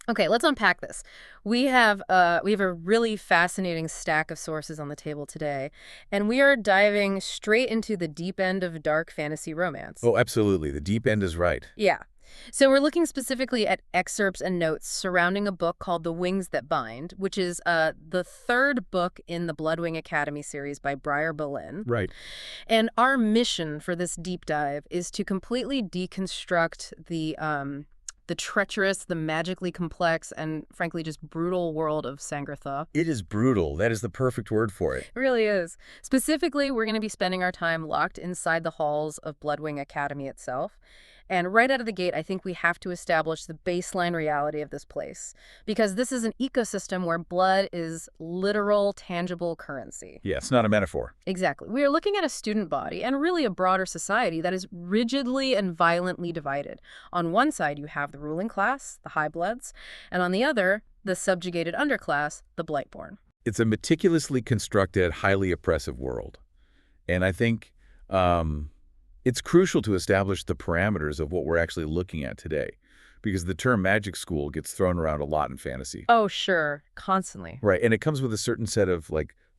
Okay, let's unpack this. We have a really fascinating stack of sources on the table today, and we are diving straight into the deep end of dark fantasy romance. Oh, absolutely. The deep end is right. Yeah. So we're looking specifically at excerpts and notes surrounding a book called The Wings That Bind, which is the third book in the Bloodwing Academy series by Briar Boleyn. Right. And our mission for this deep dive is to completely deconstruct the treacherous, the magically complex, and frankly just brutal world of Sangratha. It is brutal. That is the perfect word for it. It really is. Specifically, we're going to be spending our time locked inside the halls of Bloodwing Academy itself. And right out of the gate, I think we have to establish the baseline reality of this place. Because this is an ecosystem where blood is literal, tangible currency. Yeah, it's not a metaphor. Exactly. We are looking at a student body and really a broader society that is rigidly and violently divided. On one side, you have the ruling class, the highbloods, and on the other, the subjugated underclass, the blightborn. It's a meticulously constructed, highly oppressive world. And I think it's crucial to establish the parameters of what we're actually looking at today, because the term magic school gets thrown around a lot in fantasy. Oh, sure. Constantly. Right, and it comes with a certain set of,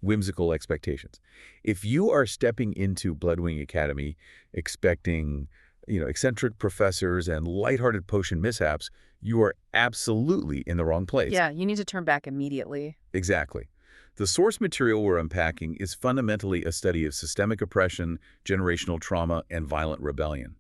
whimsical expectations. If you are stepping into Bloodwing Academy expecting, eccentric professors and lighthearted potion mishaps, you are absolutely in the wrong place. Yeah, you need to turn back immediately. Exactly. The source material we're unpacking is fundamentally a study of systemic oppression, generational trauma, and violent rebellion.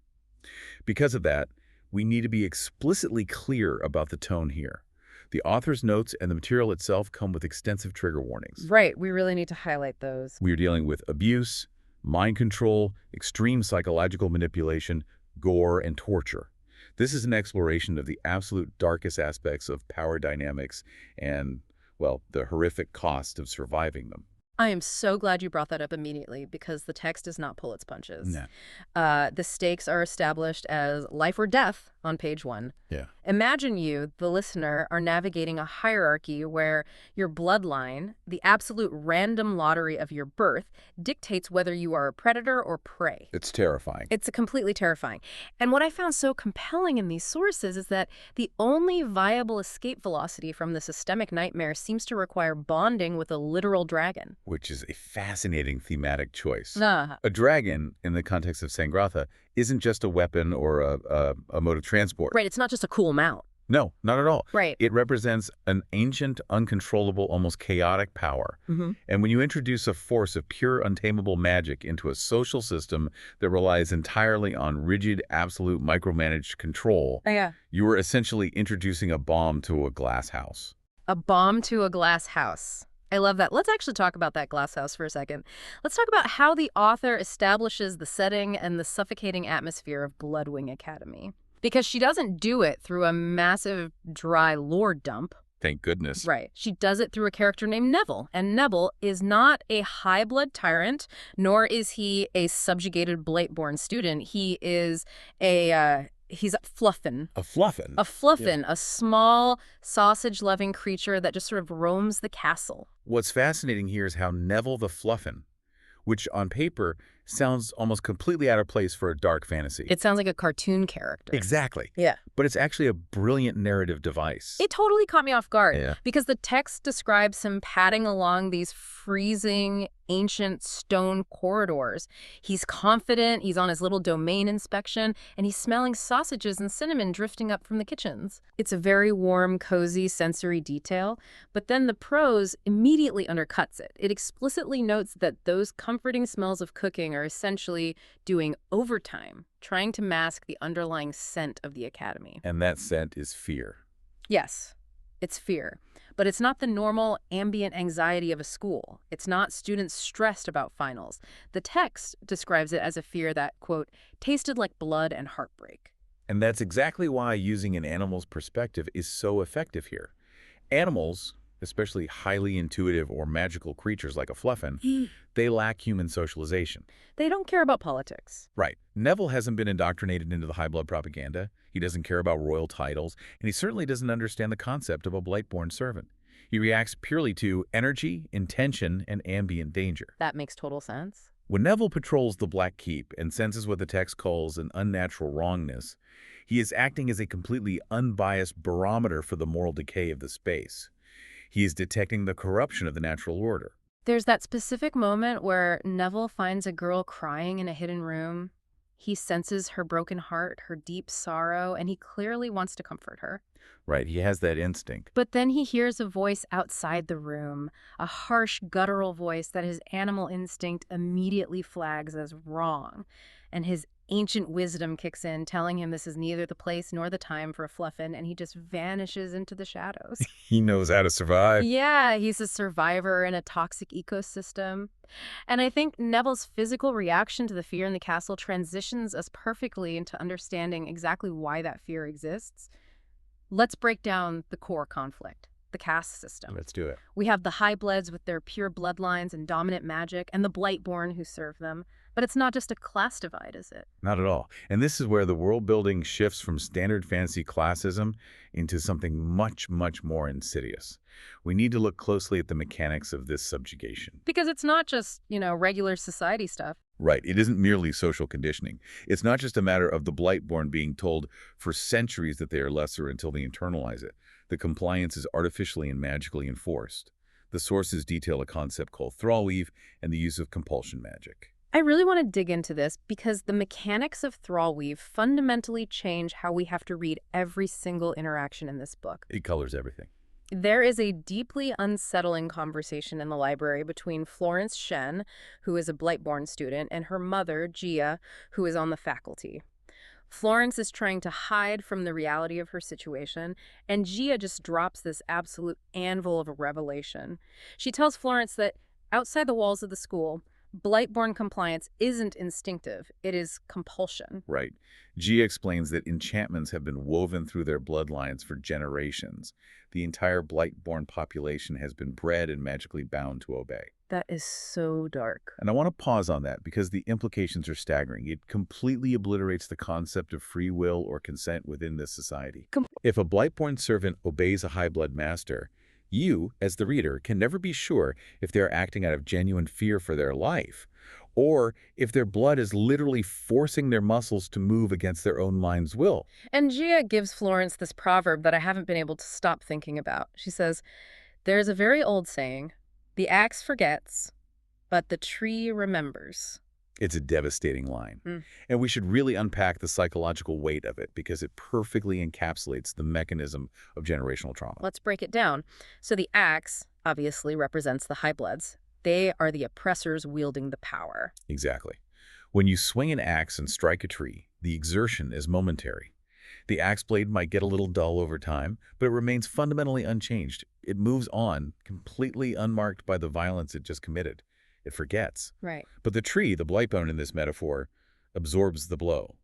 Because of that, we need to be explicitly clear about the tone here. The author's notes and the material itself come with extensive trigger warnings. Right, we really need to highlight those. We are dealing with abuse, mind control, extreme psychological manipulation, gore, and torture. This is an exploration of the absolute darkest aspects of power dynamics and, well, the horrific cost of surviving them. I am so glad you brought that up immediately because the text does not pull its punches. No. The stakes are established as life or death on page 1. Yeah. Imagine you, the listener, are navigating a hierarchy where your bloodline, the absolute random lottery of your birth, dictates whether you are a predator or prey. It's terrifying. It's completely terrifying. And what I found so compelling in these sources is that the only viable escape velocity from the systemic nightmare seems to require bonding with a literal dragon. Which is a fascinating thematic choice. Ah, A dragon, in the context of Sangratha, isn't just a weapon or a mode of transport. right, it's not just a cool mount. No, not at all. Right. It represents an ancient, uncontrollable, almost chaotic power. And when you introduce a force of pure, untamable magic into a social system that relies entirely on rigid, absolute, micromanaged control, Oh, yeah. you are essentially introducing a bomb to a glass house. A bomb to a glass house. I love that. Let's actually talk about that glass house for a second. Let's talk about how the author establishes the setting and the suffocating atmosphere of Bloodwing Academy. Because she doesn't do it through a massive, dry lore dump. Thank goodness. Right. She does it through a character named Neville. And Neville is not a high-blood tyrant, nor is he a subjugated Blightborn student. He is he's a fluffin. A fluffin. A fluffin, a small, sausage-loving creature that just sort of roams the castle. What's fascinating here is how Neville the Fluffin, which on paper sounds almost completely out of place for a dark fantasy. It sounds like a cartoon character. Exactly. Yeah. But it's actually a brilliant narrative device. It totally caught me off guard. Yeah. Because the text describes him padding along these freezing, ancient stone corridors. He's confident, he's on his little domain inspection, and he's smelling sausages and cinnamon drifting up from the kitchens. It's a very warm, cozy, sensory detail, but then the prose immediately undercuts it. It explicitly notes that those comforting smells of cooking are essentially doing overtime, trying to mask the underlying scent of the academy. And that scent is fear. Yes, it's fear. But it's not the normal ambient anxiety of a school. It's not students stressed about finals. The text describes it as a fear that, quote, tasted like blood and heartbreak. And that's exactly why using an animal's perspective is so effective here. Animals, especially highly intuitive or magical creatures like a fluffin, they lack human socialization. They don't care about politics. Right. Neville hasn't been indoctrinated into the high blood propaganda. He doesn't care about royal titles, and he certainly doesn't understand the concept of a Blightborn servant. He reacts purely to energy, intention, and ambient danger. That makes total sense. When Neville patrols the Black Keep and senses what the text calls an unnatural wrongness, he is acting as a completely unbiased barometer for the moral decay of the space. He is detecting the corruption of the natural order. There's that specific moment where Neville finds a girl crying in a hidden room. He senses her broken heart, her deep sorrow, and he clearly wants to comfort her. Right, he has that instinct. But then he hears a voice outside the room, a harsh, guttural voice that his animal instinct immediately flags as wrong. And his ancient wisdom kicks in, telling him this is neither the place nor the time for a fluffin', and he just vanishes into the shadows. He knows how to survive. Yeah, he's a survivor in a toxic ecosystem. And I think Neville's physical reaction to the fear in the castle transitions us perfectly into understanding exactly why that fear exists. Let's break down the core conflict, the caste system. Let's do it. We have the highbloods with their pure bloodlines and dominant magic, and the Blightborn who serve them. But it's not just a class divide, is it? Not at all. And this is where the world building shifts from standard fantasy classism into something much, much more insidious. We need to look closely at the mechanics of this subjugation. Because it's not just, regular society stuff. Right. It isn't merely social conditioning. It's not just a matter of the Blightborn being told for centuries that they are lesser until they internalize it. The compliance is artificially and magically enforced. The sources detail a concept called thrallweave and the use of compulsion magic. I really want to dig into this because the mechanics of thrallweave fundamentally change how we have to read every single interaction in this book. It colors everything. There is a deeply unsettling conversation in the library between Florence Shen, who is a Blightborn student, and her mother, Gia, who is on the faculty. Florence is trying to hide from the reality of her situation, and Gia just drops this absolute anvil of a revelation. She tells Florence that outside the walls of the school, Blightborn compliance isn't instinctive, it is compulsion. Right. Gia explains that enchantments have been woven through their bloodlines for generations. The entire Blightborn population has been bred and magically bound to obey. That is so dark. And I want to pause on that because the implications are staggering. It completely obliterates the concept of free will or consent within this society. If a Blightborn servant obeys a high-blood master, you, as the reader, can never be sure if they're acting out of genuine fear for their life, or if their blood is literally forcing their muscles to move against their own mind's will. And Gia gives Florence this proverb that I haven't been able to stop thinking about. She says, "There's a very old saying, the axe forgets, but the tree remembers." It's a devastating line. And we should really unpack the psychological weight of it because it perfectly encapsulates the mechanism of generational trauma. Let's break it down. So the axe obviously represents the highbloods. They are the oppressors wielding the power. Exactly. When you swing an axe and strike a tree, the exertion is momentary. The axe blade might get a little dull over time, but it remains fundamentally unchanged. It moves on, completely unmarked by the violence it just committed. It forgets. Right. But the tree, the Blightborn in this metaphor, absorbs the blow.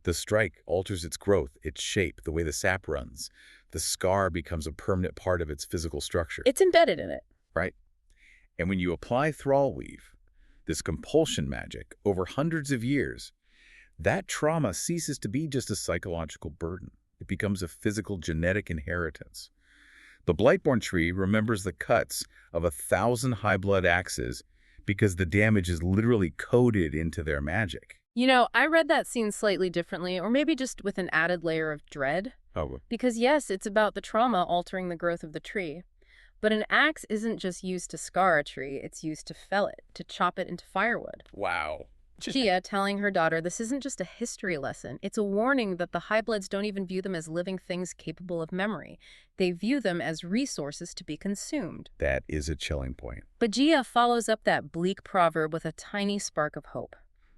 The strike alters its growth, its shape, the way the sap runs. The scar becomes a permanent part of its physical structure. It's embedded in it. Right? And when you apply thrallweave, this compulsion magic, over hundreds of years, that trauma ceases to be just a psychological burden. It becomes a physical genetic inheritance. The Blightborn tree remembers the cuts of 1,000 high-blood axes because the damage is literally coded into their magic. I read that scene slightly differently, or maybe just with an added layer of dread. Oh, Because yes, it's about the trauma altering the growth of the tree. But an axe isn't just used to scar a tree, it's used to fell it, to chop it into firewood. wow. Gia telling her daughter this isn't just a history lesson, it's a warning that the highbloods don't even view them as living things capable of memory. They view them as resources to be consumed. That is a chilling point. But Gia follows up that bleak proverb with a tiny spark of hope.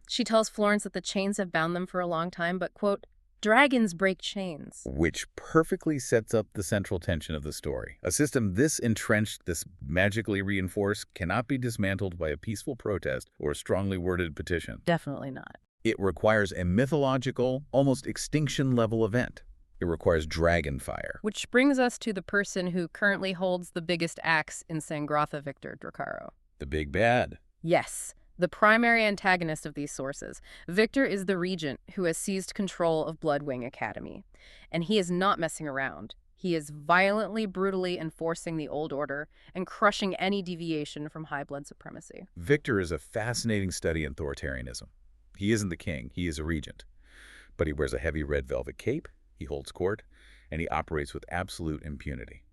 She tells Florence that the chains have bound them for a long time, but, quote, dragons break chains. Which perfectly sets up the central tension of the story. A system this entrenched, this magically reinforced, cannot be dismantled by a peaceful protest or a strongly worded petition. Definitely not. It requires a mythological, almost extinction-level event. It requires dragon fire. Which brings us to the person who currently holds the biggest axe in Sangratha, Victor Dracaro. The big bad. Yes, the primary antagonist of these sources. Victor is the regent who has seized control of Bloodwing Academy. And he is not messing around. He is violently, brutally enforcing the old order and crushing any deviation from high blood supremacy. Victor is a fascinating study in authoritarianism. He isn't the king, he is a regent. But he wears a heavy red velvet cape, he holds court, and he operates with absolute impunity.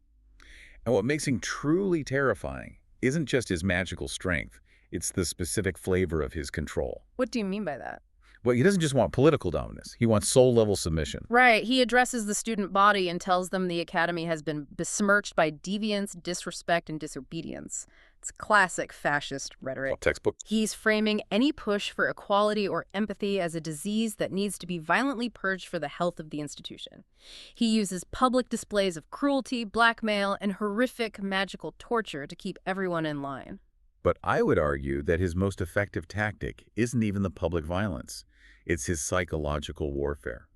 And what makes him truly terrifying isn't just his magical strength, it's the specific flavor of his control. What do you mean by that? Well, he doesn't just want political dominance, he wants soul-level submission. Right. He addresses the student body and tells them the academy has been besmirched by deviance, disrespect, and disobedience. It's classic fascist rhetoric. Textbook. He's framing any push for equality or empathy as a disease that needs to be violently purged for the health of the institution. He uses public displays of cruelty, blackmail, and horrific magical torture to keep everyone in line. But I would argue that his most effective tactic isn't even the public violence. It's his psychological warfare.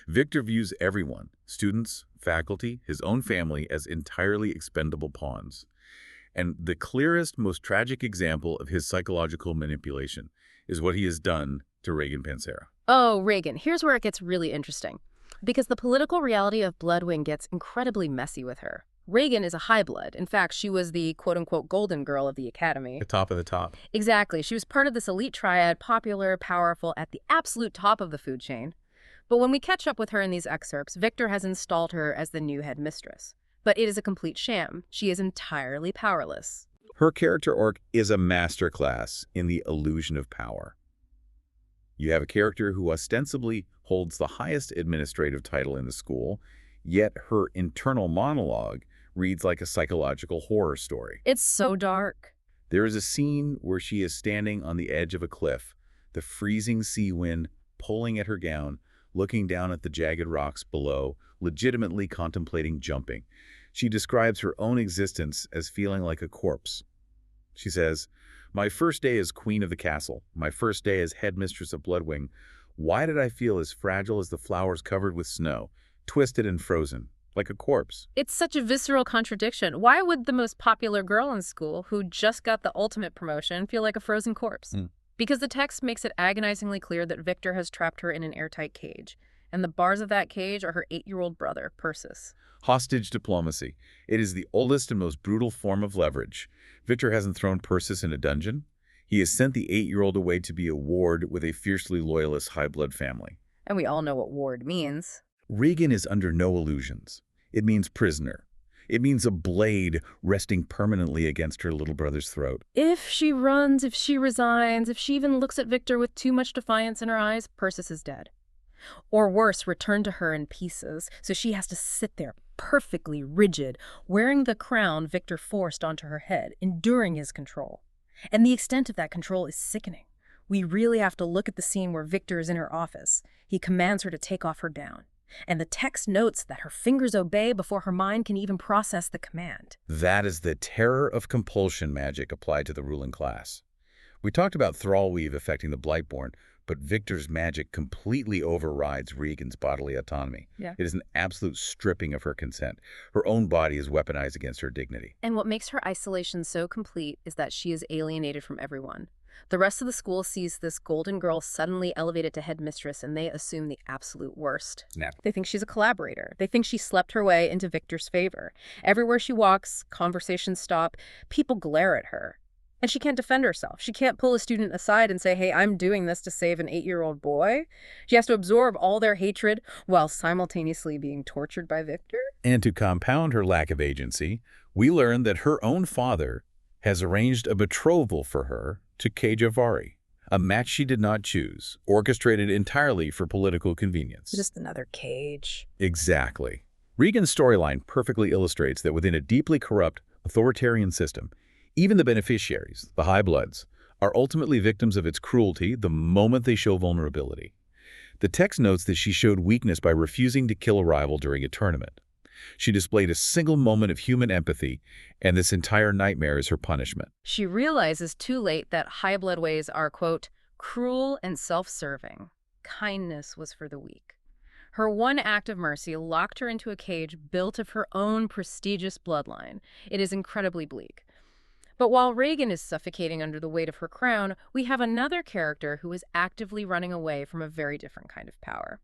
Victor views everyone, students, faculty, his own family, as entirely expendable pawns. And the clearest, most tragic example of his psychological manipulation is what he has done to Regan Pansera. Oh, Regan, here's where it gets really interesting. Because the political reality of Bloodwing gets incredibly messy with her. Regan is a high blood. In fact, she was the quote-unquote golden girl of the academy. The top of the top. Exactly. She was part of this elite triad, popular, powerful, at the absolute top of the food chain. But when we catch up with her in these excerpts, Victor has installed her as the new headmistress. But it is a complete sham. She is entirely powerless. Her character arc is a masterclass in the illusion of power. You have a character who ostensibly holds the highest administrative title in the school, yet her internal monologue reads like a psychological horror story. It's so dark. There is a scene where she is standing on the edge of a cliff, the freezing sea wind pulling at her gown, looking down at the jagged rocks below, legitimately contemplating jumping. She describes her own existence as feeling like a corpse. She says, "My first day as queen of the castle, my first day as headmistress of Bloodwing, why did I feel as fragile as the flowers covered with snow, twisted and frozen, like a corpse?" It's such a visceral contradiction. Why would the most popular girl in school, who just got the ultimate promotion, feel like a frozen corpse? Because the text makes it agonizingly clear that Victor has trapped her in an airtight cage. And the bars of that cage are her 8-year-old brother, Persis. Hostage diplomacy. It is the oldest and most brutal form of leverage. Victor hasn't thrown Persis in a dungeon. He has sent the 8-year-old away to be a ward with a fiercely loyalist high-blood family. And we all know what ward means. Regan is under no illusions. It means prisoner. It means a blade resting permanently against her little brother's throat. If she runs, if she resigns, if she even looks at Victor with too much defiance in her eyes, Persis is dead. Or worse, returned to her in pieces, so she has to sit there perfectly rigid, wearing the crown Victor forced onto her head, enduring his control. And the extent of that control is sickening. We really have to look at the scene where Victor is in her office. He commands her to take off her gown. And the text notes that her fingers obey before her mind can even process the command. That is the terror of compulsion magic applied to the ruling class. We talked about thrall weave affecting the Blightborn, but Victor's magic completely overrides Regan's bodily autonomy. Yeah. It is an absolute stripping of her consent. Her own body is weaponized against her dignity. And what makes her isolation so complete is that she is alienated from everyone. The rest of the school sees this golden girl suddenly elevated to headmistress, and they assume the absolute worst. Snap. They think she's a collaborator. They think she slept her way into Victor's favor. Everywhere she walks, conversations stop, people glare at her. And she can't defend herself. She can't pull a student aside and say, hey, I'm doing this to save an 8-year-old boy. She has to absorb all their hatred while simultaneously being tortured by Victor. And to compound her lack of agency, we learn that her own father has arranged a betrothal for her to Kajavari, a match she did not choose, orchestrated entirely for political convenience. Just another cage. Exactly. Regan's storyline perfectly illustrates that within a deeply corrupt, authoritarian system, even the beneficiaries, the highbloods, are ultimately victims of its cruelty the moment they show vulnerability. The text notes that she showed weakness by refusing to kill a rival during a tournament. She displayed a single moment of human empathy, and this entire nightmare is her punishment. She realizes too late that high blood ways are, quote, cruel and self-serving. Kindness was for the weak. Her one act of mercy locked her into a cage built of her own prestigious bloodline. It is incredibly bleak. But while Regan is suffocating under the weight of her crown, we have another character who is actively running away from a very different kind of power.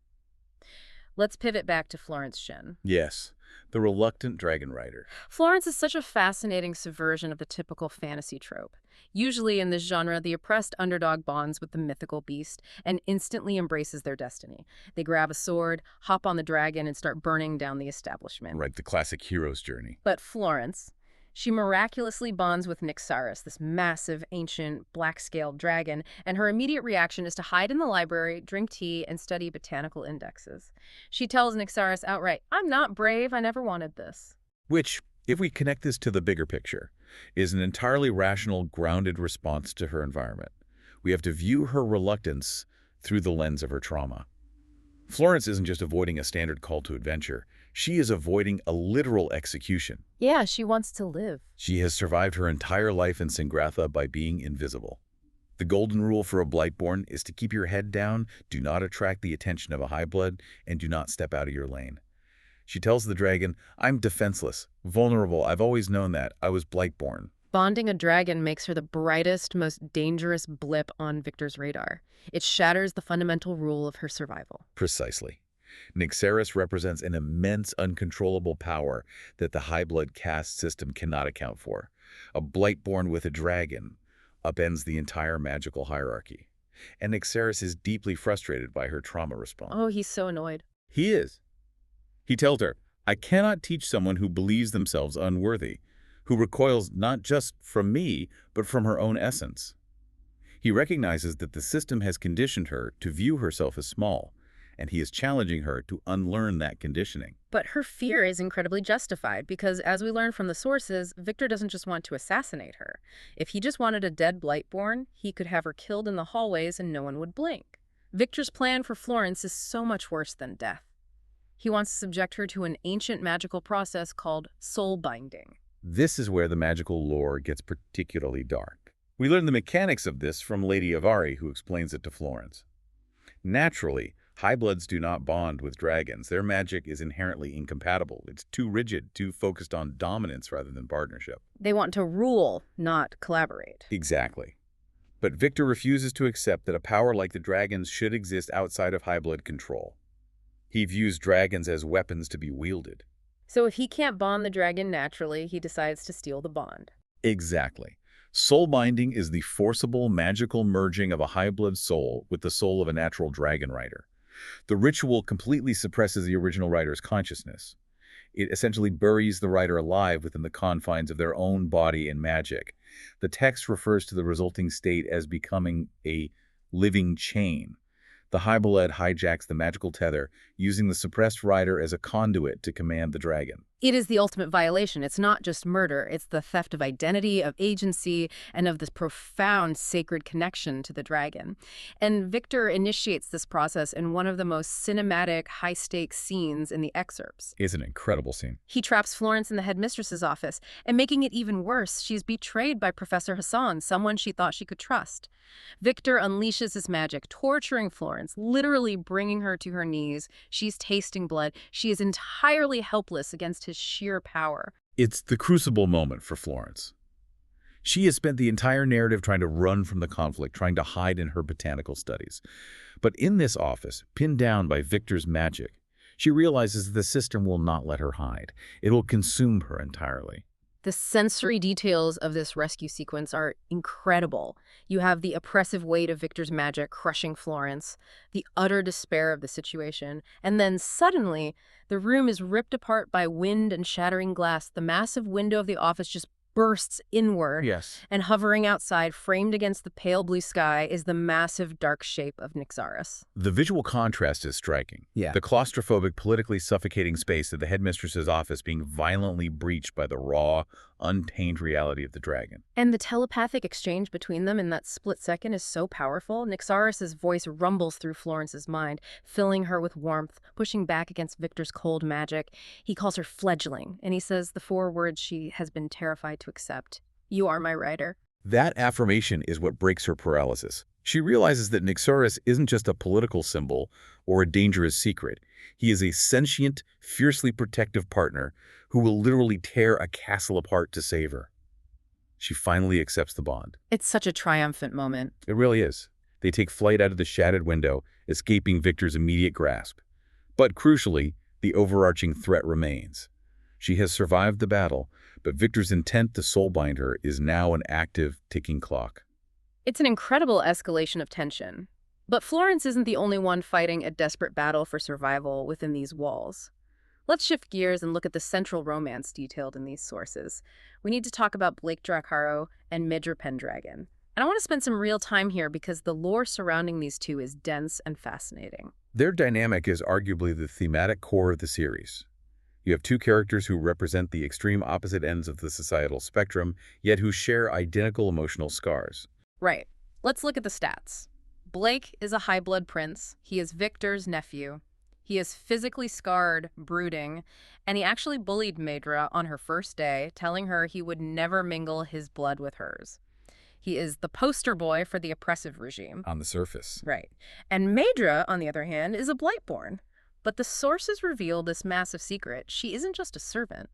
Let's pivot back to Florence Shin. Yes, the reluctant dragon rider. Florence is such a fascinating subversion of the typical fantasy trope. Usually in this genre, the oppressed underdog bonds with the mythical beast and instantly embraces their destiny. They grab a sword, hop on the dragon, and start burning down the establishment. Right, the classic hero's journey. But Florence, she miraculously bonds with Nyxaris, this massive, ancient, black-scaled dragon, and her immediate reaction is to hide in the library, drink tea, and study botanical indexes. She tells Nyxaris outright, "I'm not brave, I never wanted this." Which, if we connect this to the bigger picture, is an entirely rational, grounded response to her environment. We have to view her reluctance through the lens of her trauma. Florence isn't just avoiding a standard call to adventure. She is avoiding a literal execution. Yeah, she wants to live. She has survived her entire life in Sangratha by being invisible. The golden rule for a Blightborn is to keep your head down, do not attract the attention of a highblood, and do not step out of your lane. She tells the dragon, "I'm defenseless, vulnerable, I've always known that. I was Blightborn." Bonding a dragon makes her the brightest, most dangerous blip on Victor's radar. It shatters the fundamental rule of her survival. Precisely. Nyxaris represents an immense, uncontrollable power that the high-blood caste system cannot account for. A Blightborn with a dragon upends the entire magical hierarchy. And Nyxaris is deeply frustrated by her trauma response. Oh, he's so annoyed. He is. He tells her, "I cannot teach someone who believes themselves unworthy, who recoils not just from me, but from her own essence." He recognizes that the system has conditioned her to view herself as small, and he is challenging her to unlearn that conditioning. But her fear is incredibly justified because, as we learn from the sources, Victor doesn't just want to assassinate her. If he just wanted a dead Blightborn, he could have her killed in the hallways and no one would blink. Victor's plan for Florence is so much worse than death. He wants to subject her to an ancient magical process called soul binding. This is where the magical lore gets particularly dark. We learn the mechanics of this from Lady Avari, who explains it to Florence. Naturally, highbloods do not bond with dragons. Their magic is inherently incompatible. It's too rigid, too focused on dominance rather than partnership. They want to rule, not collaborate. Exactly. But Victor refuses to accept that a power like the dragon's should exist outside of highblood control. He views dragons as weapons to be wielded. So if he can't bond the dragon naturally, he decides to steal the bond. Exactly. Soul binding is the forcible, magical merging of a highblood soul with the soul of a natural dragon rider. The ritual completely suppresses the original rider's consciousness. It essentially buries the rider alive within the confines of their own body and magic. The text refers to the resulting state as becoming a living chain. The highblood hijacks the magical tether, using the suppressed rider as a conduit to command the dragon. It is the ultimate violation. It's not just murder. It's the theft of identity, of agency, and of this profound sacred connection to the dragon. And Victor initiates this process in one of the most cinematic, high-stakes scenes in the excerpts. It's an incredible scene. He traps Florence in the headmistress's office, and making it even worse, she's betrayed by Professor Hassan, someone she thought she could trust. Victor unleashes his magic, torturing Florence, literally bringing her to her knees. She's tasting blood. She is entirely helpless against his sheer power. It's the crucible moment for Florence. She has spent the entire narrative trying to run from the conflict, trying to hide in her botanical studies. But in this office, pinned down by Victor's magic, she realizes the system will not let her hide. It will consume her entirely. The sensory details of this rescue sequence are incredible. You have the oppressive weight of Victor's magic crushing Florence, the utter despair of the situation, and then suddenly, the room is ripped apart by wind and shattering glass. The massive window of the office just bursts inward. Yes. And hovering outside, framed against the pale blue sky, is the massive dark shape of Nyxaris. The visual contrast is striking. Yeah. The claustrophobic, politically suffocating space of the headmistress's office being violently breached by the raw, untamed reality of the dragon. And the telepathic exchange between them in that split second is so powerful. Nyxaris' voice rumbles through Florence's mind, filling her with warmth, pushing back against Victor's cold magic. He calls her fledgling, and he says the 4 words she has been terrified to accept. "You are my rider." That affirmation is what breaks her paralysis. She realizes that Nyxaris isn't just a political symbol or a dangerous secret. He is a sentient, fiercely protective partner who will literally tear a castle apart to save her. She finally accepts the bond. It's such a triumphant moment. It really is. They take flight out of the shattered window, escaping Victor's immediate grasp. But crucially, the overarching threat remains. She has survived the battle, but Victor's intent to soulbind her is now an active, ticking clock. It's an incredible escalation of tension. But Florence isn't the only one fighting a desperate battle for survival within these walls. Let's shift gears and look at the central romance detailed in these sources. We need to talk about Blake Dracarys and Medra Pendragon. And I want to spend some real time here because the lore surrounding these two is dense and fascinating. Their dynamic is arguably the thematic core of the series. You have two characters who represent the extreme opposite ends of the societal spectrum, yet who share identical emotional scars. Right. Let's look at the stats. Blake is a high-blood prince. He is Victor's nephew. He is physically scarred, brooding, and he actually bullied Medra on her first day, telling her he would never mingle his blood with hers. He is the poster boy for the oppressive regime. On the surface. Right. And Medra, on the other hand, is a Blightborn. But the sources reveal this massive secret. She isn't just a servant.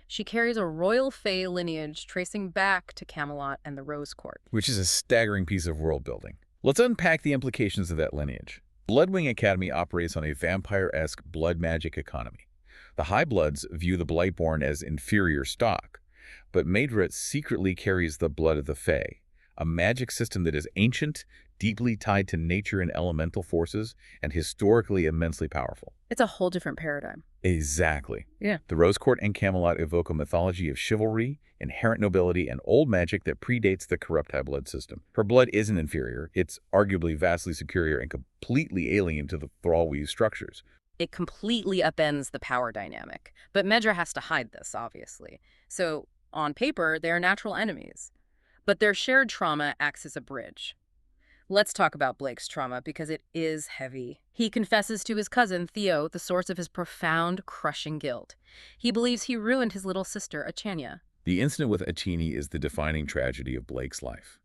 She carries a royal Fae lineage tracing back to Camelot and the Rose Court. Which is a staggering piece of world building. Let's unpack the implications of that lineage. Bloodwing Academy operates on a vampire-esque blood magic economy. The highbloods view the Blightborn as inferior stock, but Medra secretly carries the blood of the Fae, a magic system that is ancient, deeply tied to nature and elemental forces, and historically immensely powerful. It's a whole different paradigm. Exactly. Yeah. The Rose Court and Camelot evoke a mythology of chivalry, inherent nobility, and old magic that predates the corrupt high blood system. Her blood isn't inferior. It's arguably vastly superior and completely alien to the Thrallweave structures. It completely upends the power dynamic. But Medra has to hide this, obviously. So, on paper, they are natural enemies. But their shared trauma acts as a bridge. Let's talk about Blake's trauma because it is heavy. He confesses to his cousin, Theo, the source of his profound, crushing guilt. He believes he ruined his little sister, Achania. The incident with Achini is the defining tragedy of Blake's life.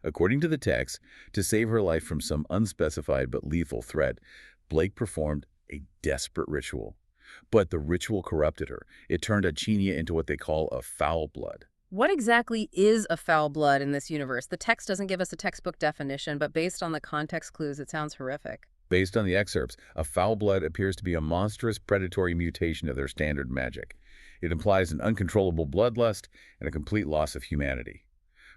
According to the text, to save her life from some unspecified but lethal threat, Blake performed a desperate ritual. But the ritual corrupted her. It turned Achinia into what they call a foul blood. What exactly is a foul blood in this universe? The text doesn't give us a textbook definition, but based on the context clues, it sounds horrific. Based on the excerpts, a foul blood appears to be a monstrous predatory mutation of their standard magic. It implies an uncontrollable bloodlust and a complete loss of humanity.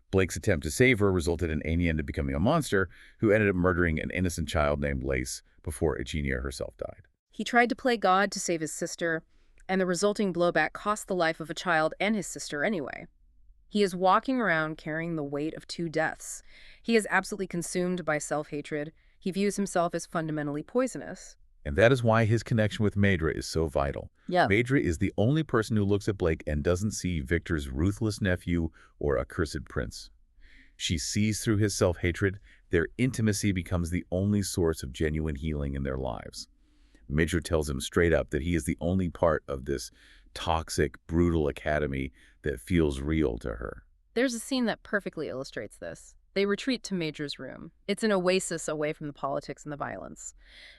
Blake's attempt to save her resulted in Aenienda becoming a monster who ended up murdering an innocent child named Lace before Aegina herself died. He tried to play God to save his sister, and the resulting blowback cost the life of a child and his sister anyway. He is walking around carrying the weight of two deaths. He is absolutely consumed by self-hatred. He views himself as fundamentally poisonous. And that is why his connection with Medra is so vital. Yeah. Medra is the only person who looks at Blake and doesn't see Victor's ruthless nephew or accursed prince. She sees through his self-hatred. Their intimacy becomes the only source of genuine healing in their lives. Medra tells him straight up that he is the only part of this toxic, brutal academy that feels real to her. There's a scene that perfectly illustrates this. They retreat to Madra's room. It's an oasis away from the politics and the violence.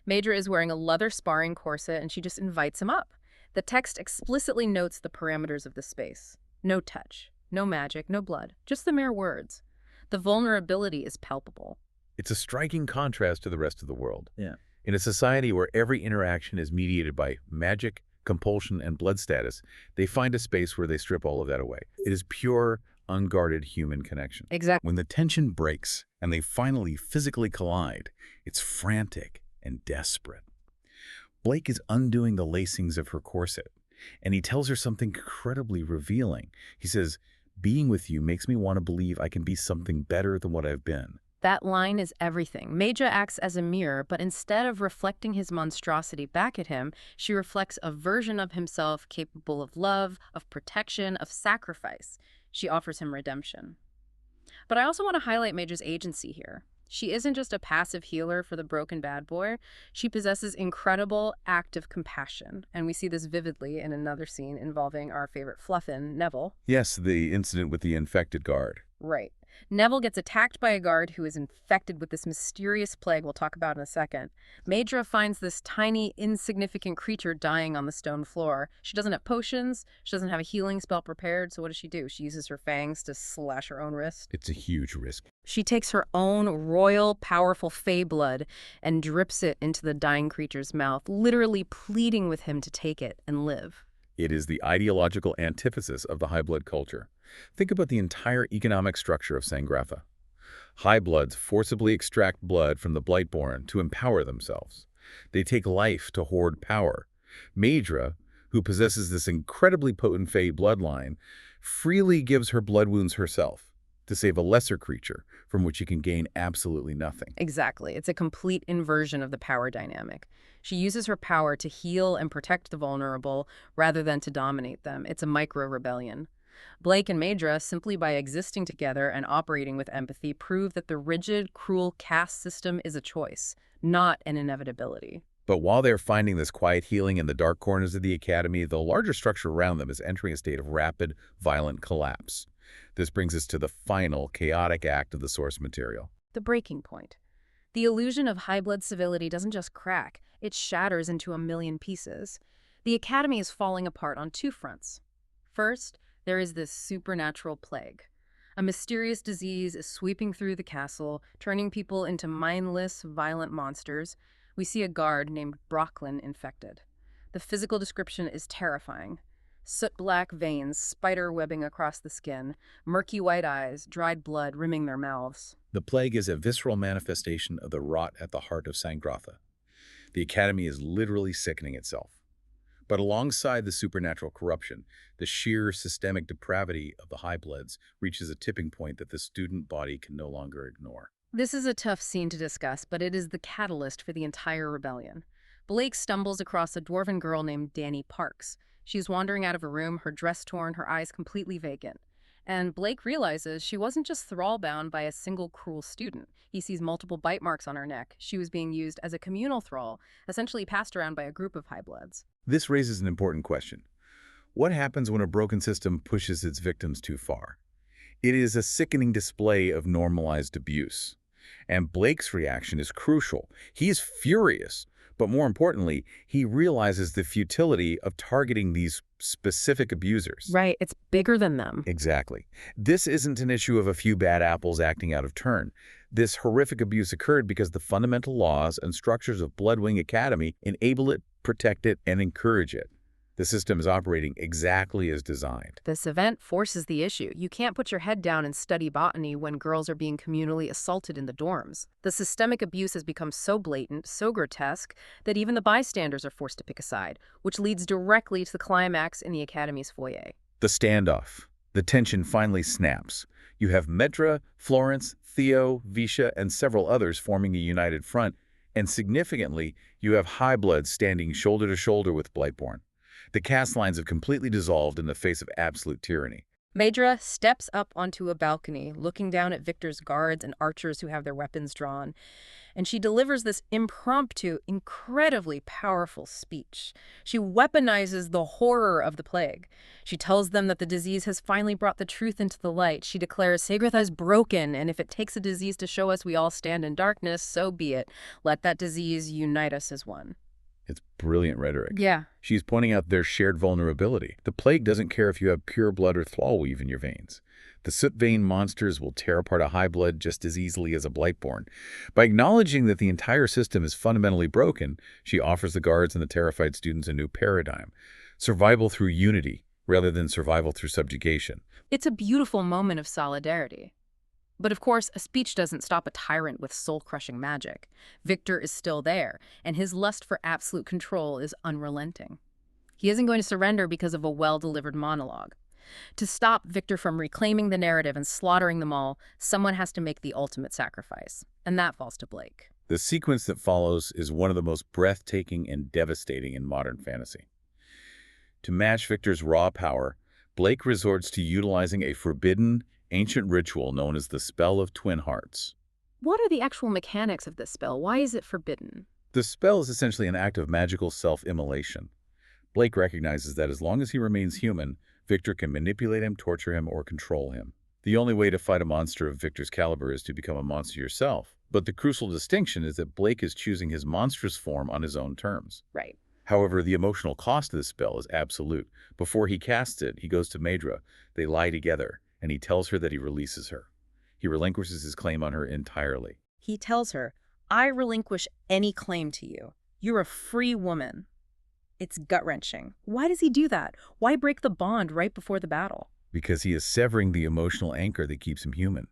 Medra is wearing a leather sparring corset and she just invites him up. The text explicitly notes the parameters of the space. No touch, no magic, no blood, just the mere words. The vulnerability is palpable. It's a striking contrast to the rest of the world. Yeah. In a society where every interaction is mediated by magic, compulsion, and blood status, they find a space where they strip all of that away. It is pure, unguarded human connection. Exactly. When the tension breaks and they finally physically collide, it's frantic and desperate. Blake is undoing the lacings of her corset, and he tells her something incredibly revealing. He says, "Being with you makes me want to believe I can be something better than what I've been." That line is everything. Medra acts as a mirror, but instead of reflecting his monstrosity back at him, she reflects a version of himself capable of love, of protection, of sacrifice. She offers him redemption. But I also want to highlight Medra's agency here. She isn't just a passive healer for the broken bad boy. She possesses incredible active compassion, and we see this vividly in another scene involving our favorite Fluffin, Neville. Yes, the incident with the infected guard. Right. Neville gets attacked by a guard who is infected with this mysterious plague we'll talk about in a second. Maedra finds this tiny, insignificant creature dying on the stone floor. She doesn't have potions, she doesn't have a healing spell prepared, so what does she do? She uses her fangs to slash her own wrist. It's a huge risk. She takes her own royal, powerful fey blood and drips it into the dying creature's mouth, literally pleading with him to take it and live. It is the ideological antithesis of the high-blood culture. Think about the entire economic structure of Sangratha. High-bloods forcibly extract blood from the Blightborn to empower themselves. They take life to hoard power. Maedra, who possesses this incredibly potent fey bloodline, freely gives her blood wounds herself to save a lesser creature from which she can gain absolutely nothing. Exactly. It's a complete inversion of the power dynamic. She uses her power to heal and protect the vulnerable rather than to dominate them. It's a micro-rebellion. Blake and Maedra, simply by existing together and operating with empathy, prove that the rigid, cruel caste system is a choice, not an inevitability. But while they're finding this quiet healing in the dark corners of the Academy, the larger structure around them is entering a state of rapid, violent collapse. This brings us to the final, chaotic act of the source material. The breaking point. The illusion of high-blood civility doesn't just crack, it shatters into a million pieces. The Academy is falling apart on two fronts. First, there is this supernatural plague. A mysterious disease is sweeping through the castle, turning people into mindless, violent monsters. We see a guard named Brocklin infected. The physical description is terrifying. Soot-black veins, spider webbing across the skin, murky white eyes, dried blood rimming their mouths. The plague is a visceral manifestation of the rot at the heart of Sangratha. The Academy is literally sickening itself. But alongside the supernatural corruption, the sheer systemic depravity of the high-bloods reaches a tipping point that the student body can no longer ignore. This is a tough scene to discuss, but it is the catalyst for the entire rebellion. Blake stumbles across a dwarven girl named Dani Parks. She's wandering out of a room, her dress torn, her eyes completely vacant. And Blake realizes she wasn't just thrall-bound by a single cruel student. He sees multiple bite marks on her neck. She was being used as a communal thrall, essentially passed around by a group of high-bloods. This raises an important question. What happens when a broken system pushes its victims too far? It is a sickening display of normalized abuse. And Blake's reaction is crucial. He is furious, but more importantly, he realizes the futility of targeting these specific abusers. Right, it's bigger than them. Exactly. This isn't an issue of a few bad apples acting out of turn. This horrific abuse occurred because the fundamental laws and structures of Bloodwing Academy enable it, protect it, and encourage it. The system is operating exactly as designed. This event forces the issue. You can't put your head down and study botany when girls are being communally assaulted in the dorms. The systemic abuse has become so blatant, so grotesque, that even the bystanders are forced to pick a side, which leads directly to the climax in the Academy's foyer. The standoff. The tension finally snaps. You have Maedra, Florence, Theo, Visha, and several others forming a united front, and significantly, you have high-bloods standing shoulder to shoulder with Blightborn. The caste lines have completely dissolved in the face of absolute tyranny. Maedra steps up onto a balcony, looking down at Victor's guards and archers who have their weapons drawn, and she delivers this impromptu, incredibly powerful speech. She weaponizes the horror of the plague. She tells them that the disease has finally brought the truth into the light. She declares Sangratha is broken, and if it takes a disease to show us we all stand in darkness, so be it. Let that disease unite us as one. It's brilliant rhetoric. Yeah. She's pointing out their shared vulnerability. The plague doesn't care if you have pure blood or thrallweave in your veins. The soot-vein monsters will tear apart a high blood just as easily as a Blightborn. By acknowledging that the entire system is fundamentally broken, she offers the guards and the terrified students a new paradigm. Survival through unity, rather than survival through subjugation. It's a beautiful moment of solidarity. But of course, a speech doesn't stop a tyrant with soul-crushing magic. Victor is still there, and his lust for absolute control is unrelenting. He isn't going to surrender because of a well-delivered monologue. To stop Victor from reclaiming the narrative and slaughtering them all, someone has to make the ultimate sacrifice, and that falls to Blake. The sequence that follows is one of the most breathtaking and devastating in modern fantasy. To match Victor's raw power, Blake resorts to utilizing a forbidden, ancient ritual known as the Spell of Twin Hearts. What are the actual mechanics of this spell? Why is it forbidden? The spell is essentially an act of magical self-immolation. Blake recognizes that as long as he remains human, Victor can manipulate him, torture him, or control him. The only way to fight a monster of Victor's caliber is to become a monster yourself. But the crucial distinction is that Blake is choosing his monstrous form on his own terms. Right. However, the emotional cost of this spell is absolute. Before he casts it, he goes to Maedra. They lie together, and he tells her that he releases her. He relinquishes his claim on her entirely. He tells her, I relinquish any claim to you. You're a free woman. It's gut-wrenching. Why does he do that? Why break the bond right before the battle? Because he is severing the emotional anchor that keeps him human.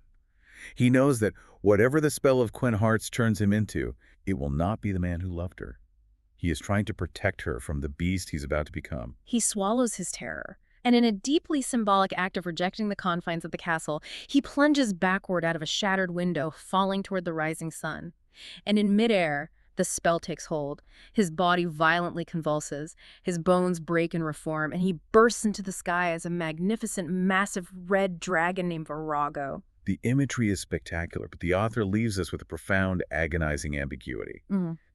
He knows that whatever the spell of Quinn Hearts turns him into, it will not be the man who loved her. He is trying to protect her from the beast he's about to become. He swallows his terror, and in a deeply symbolic act of rejecting the confines of the castle, he plunges backward out of a shattered window, falling toward the rising sun. And in midair, the spell takes hold. His body violently convulses, his bones break and reform, and he bursts into the sky as a magnificent, massive red dragon named Virago. The imagery is spectacular, but the author leaves us with a profound, agonizing ambiguity.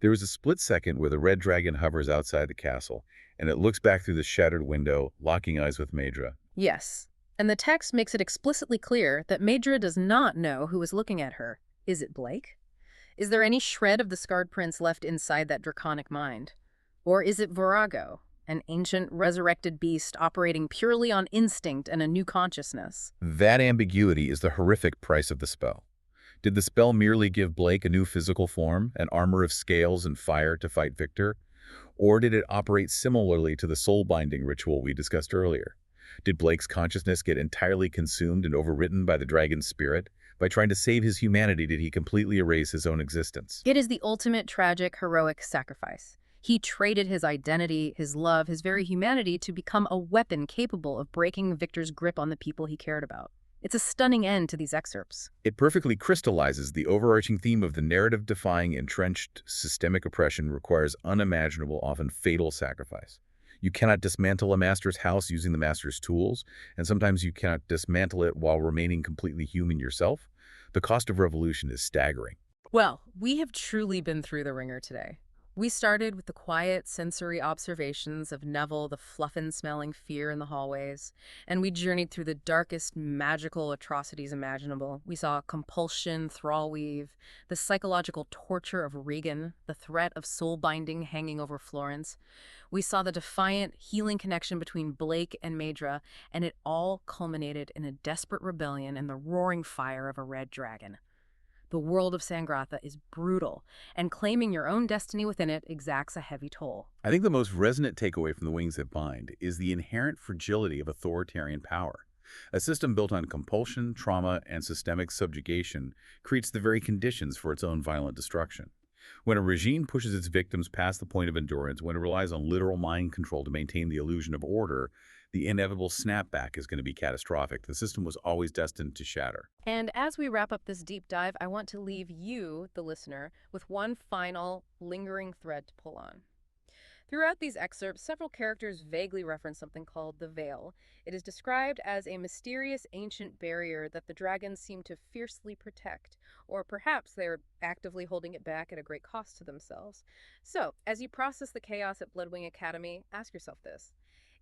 There is a split second where the red dragon hovers outside the castle, and it looks back through the shattered window, locking eyes with Maedra. Yes, and the text makes it explicitly clear that Maedra does not know who is looking at her. Is it Blake? Is there any shred of the scarred prince left inside that draconic mind? Or is it Virago, an ancient, resurrected beast operating purely on instinct and a new consciousness? That ambiguity is the horrific price of the spell. Did the spell merely give Blake a new physical form, an armor of scales and fire to fight Victor? Or did it operate similarly to the soul-binding ritual we discussed earlier? Did Blake's consciousness get entirely consumed and overwritten by the dragon's spirit? By trying to save his humanity, did he completely erase his own existence? It is the ultimate tragic, heroic sacrifice. He traded his identity, his love, his very humanity to become a weapon capable of breaking Victor's grip on the people he cared about. It's a stunning end to these excerpts. It perfectly crystallizes the overarching theme of the narrative-defying, entrenched, systemic oppression requires unimaginable, often fatal sacrifice. You cannot dismantle a master's house using the master's tools, and sometimes you cannot dismantle it while remaining completely human yourself. The cost of revolution is staggering. Well, we have truly been through the ringer today. We started with the quiet sensory observations of Neville, the fluffin-smelling fear in the hallways, and we journeyed through the darkest magical atrocities imaginable. We saw compulsion, thrall weave, the psychological torture of Regan, the threat of soul-binding hanging over Florence. We saw the defiant, healing connection between Blake and Maedra, and it all culminated in a desperate rebellion and the roaring fire of a red dragon. The world of Sangratha is brutal, and claiming your own destiny within it exacts a heavy toll. I think the most resonant takeaway from The Wings That Bind is the inherent fragility of authoritarian power. A system built on compulsion, trauma, and systemic subjugation creates the very conditions for its own violent destruction. When a regime pushes its victims past the point of endurance, when it relies on literal mind control to maintain the illusion of order, the inevitable snapback is going to be catastrophic. The system was always destined to shatter. And as we wrap up this deep dive, I want to leave you, the listener, with one final, lingering thread to pull on. Throughout these excerpts, several characters vaguely reference something called the Veil. It is described as a mysterious ancient barrier that the dragons seem to fiercely protect, or perhaps they're actively holding it back at a great cost to themselves. So, as you process the chaos at Bloodwing Academy, ask yourself this.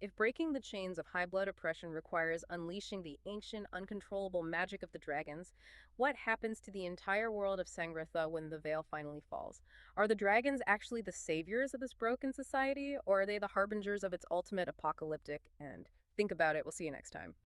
If breaking the chains of high blood oppression requires unleashing the ancient, uncontrollable magic of the dragons, what happens to the entire world of Sangratha when the veil finally falls? Are the dragons actually the saviors of this broken society, or are they the harbingers of its ultimate apocalyptic end? Think about it. We'll see you next time.